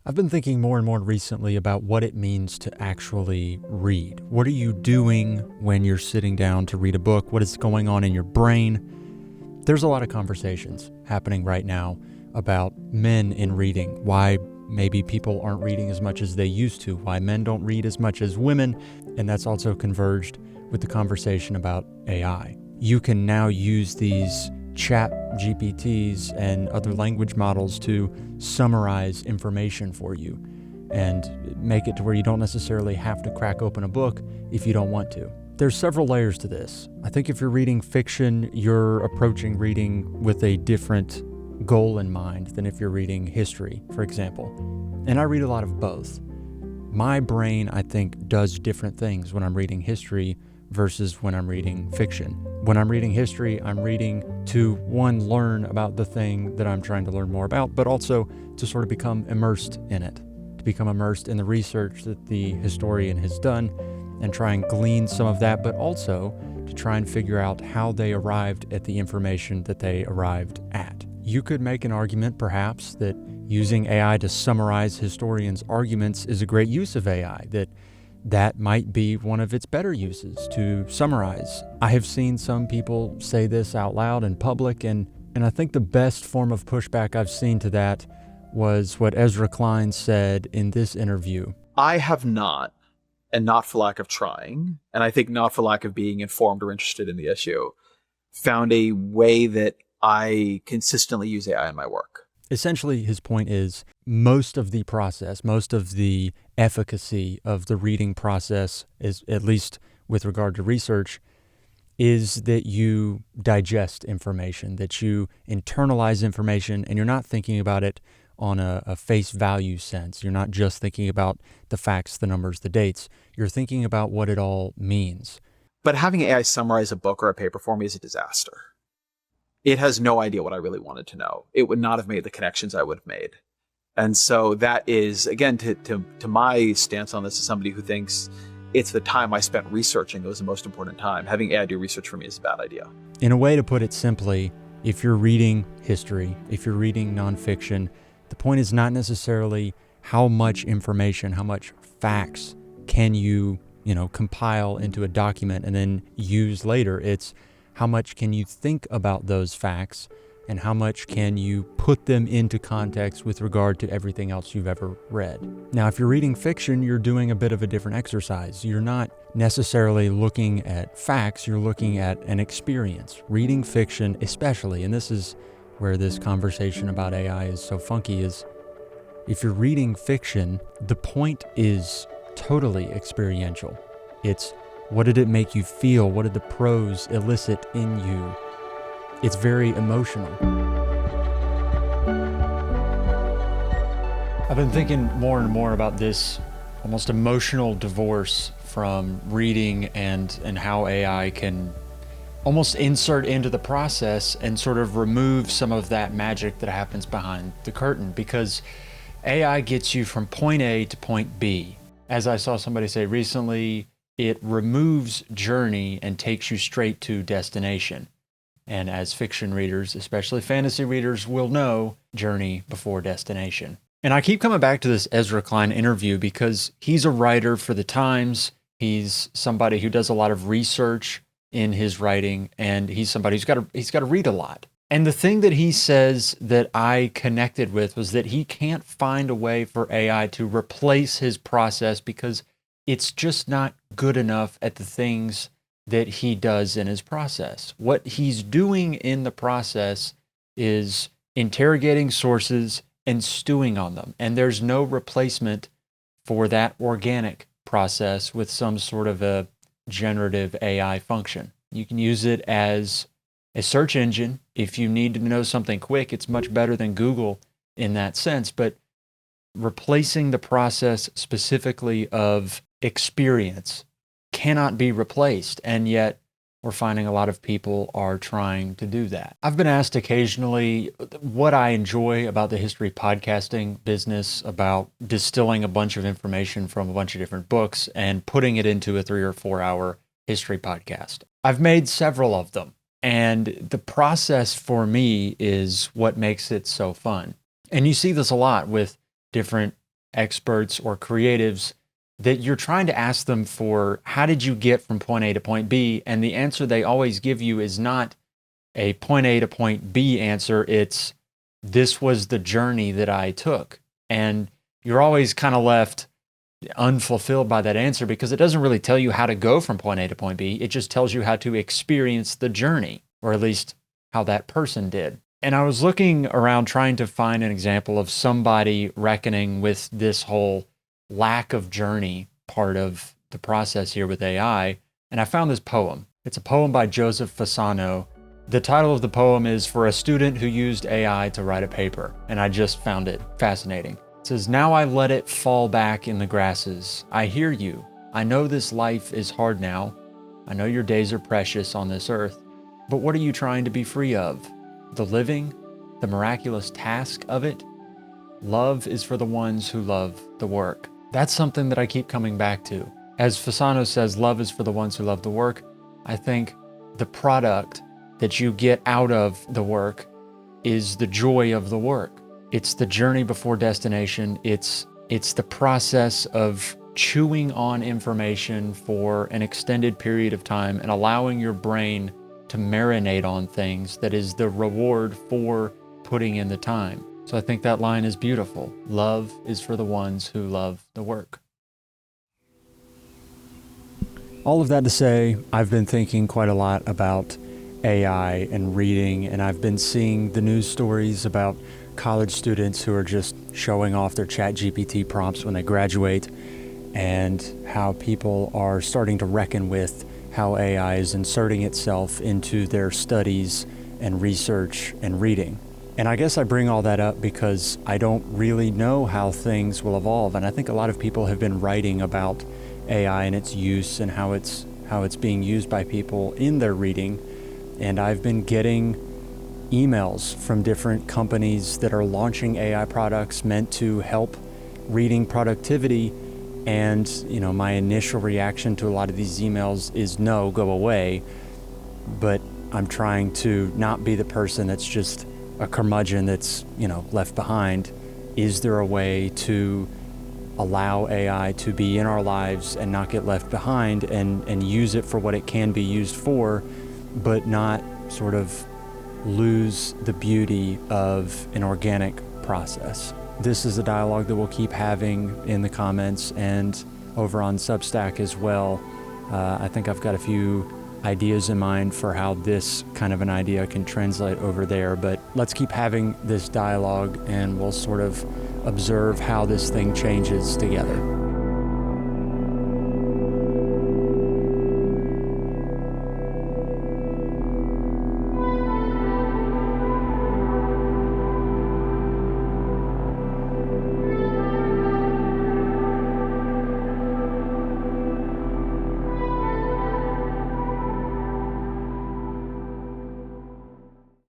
I've been thinking more and more recently about what it means to actually read. What are you doing when you're sitting down to read a book? What is going on in your brain? There's a lot of conversations happening right now about men in reading, why maybe people aren't reading as much as they used to, why men don't read as much as women, and that's also converged with the conversation about AI. You can now use these chat GPTs and other language models to summarize information for you and make it to where you don't necessarily have to crack open a book if you don't want to. There's several layers to this. I think if you're reading fiction, you're approaching reading with a different goal in mind than if you're reading history, for example. And I read a lot of both. My brain, I think, does different things when I'm reading history versus when I'm reading fiction. When I'm reading history, I'm reading to, one, learn about the thing that I'm trying to learn more about, but also to sort of become immersed in it, to become immersed in the research that the historian has done and try and glean some of that, but also to try and figure out how they arrived at the information that they arrived at. You could make an argument, perhaps, that using AI to summarize historians' arguments is a great use of AI, that might be one of its better uses, to summarize. I have seen some people say this out loud in public, and I think the best form of pushback I've seen to that was what Ezra Klein said in this interview. I have not, and not for lack of trying, and I think not for lack of being informed or interested in the issue, found a way that I consistently use AI in my work. Essentially, his point is most of the process, most of the efficacy of the reading process, is, at least with regard to research, is that you digest information, that you internalize information, and you're not thinking about it on a face value sense. You're not just thinking about the facts, the numbers, the dates. You're thinking about what it all means. But having AI summarize a book or a paper for me is a disaster. It has no idea what I really wanted to know. It would not have made the connections I would have made. And so that is, again, to my stance on this as somebody who thinks it's the time I spent researching that was the most important time. Having AI do research for me is a bad idea. In a way to put it simply, if you're reading history, if you're reading nonfiction, the point is not necessarily how much information, how much facts can you compile into a document and then use later. It's how much can you think about those facts and how much can you put them into context with regard to everything else you've ever read. Now, if you're reading fiction, you're doing a bit of a different exercise. You're not necessarily looking at facts, you're looking at an experience. Reading fiction especially, and this is where this conversation about AI is so funky, is if you're reading fiction, the point is totally experiential. It's what did it make you feel? What did the prose elicit in you? It's very emotional. I've been thinking more and more about this almost emotional divorce from reading and how AI can almost insert into the process and sort of remove some of that magic that happens behind the curtain, because AI gets you from point A to point B. As I saw somebody say recently, it removes journey and takes you straight to destination. And as fiction readers, especially fantasy readers, will know, journey before destination. And I keep coming back to this Ezra Klein interview because he's a writer for the Times. He's somebody who does a lot of research in his writing, and he's somebody who's got to read a lot. And the thing that he says that I connected with was that he can't find a way for AI to replace his process because it's just not good enough at the things that he does in his process. What he's doing in the process is interrogating sources and stewing on them. And there's no replacement for that organic process with some sort of a generative AI function. You can use it as a search engine. If you need to know something quick, it's much better than Google in that sense. But replacing the process specifically of experience cannot be replaced, and yet we're finding a lot of people are trying to do that. I've been asked occasionally what I enjoy about the history podcasting business, about distilling a bunch of information from a bunch of different books and putting it into a 3 or 4 hour history podcast. I've made several of them, and the process for me is what makes it so fun. And you see this a lot with different experts or creatives that you're trying to ask them for, how did you get from point A to point B? And the answer they always give you is not a point A to point B answer. It's, this was the journey that I took. And you're always kind of left unfulfilled by that answer because it doesn't really tell you how to go from point A to point B. It just tells you how to experience the journey, or at least how that person did. And I was looking around trying to find an example of somebody reckoning with this whole lack of journey part of the process here with AI. And I found this poem. It's a poem by Joseph Fasano. The title of the poem is "For a Student Who Used AI to Write a Paper." And I just found it fascinating. It says, "Now I let it fall back in the grasses. I hear you. I know this life is hard now. I know your days are precious on this earth. But what are you trying to be free of? The living? The miraculous task of it? Love is for the ones who love the work." That's something that I keep coming back to. As Fasano says, love is for the ones who love the work. I think the product that you get out of the work is the joy of the work. It's the journey before destination. It's the process of chewing on information for an extended period of time and allowing your brain to marinate on things that is the reward for putting in the time. So I think that line is beautiful. Love is for the ones who love the work. All of that to say, I've been thinking quite a lot about AI and reading, and I've been seeing the news stories about college students who are just showing off their ChatGPT prompts when they graduate, and how people are starting to reckon with how AI is inserting itself into their studies and research and reading. And I guess I bring all that up because I don't really know how things will evolve. And I think a lot of people have been writing about AI and its use and how it's being used by people in their reading. And I've been getting emails from different companies that are launching AI products meant to help reading productivity. And, you know, my initial reaction to a lot of these emails is no, go away. But I'm trying to not be the person that's just a curmudgeon that's, you know, left behind. Is there a way to allow AI to be in our lives and not get left behind and use it for what it can be used for, but not sort of lose the beauty of an organic process? This is a dialogue that we'll keep having in the comments and over on Substack as well. I think I've got a few ideas in mind for how this kind of an idea can translate over there, but let's keep having this dialogue and we'll sort of observe how this thing changes together.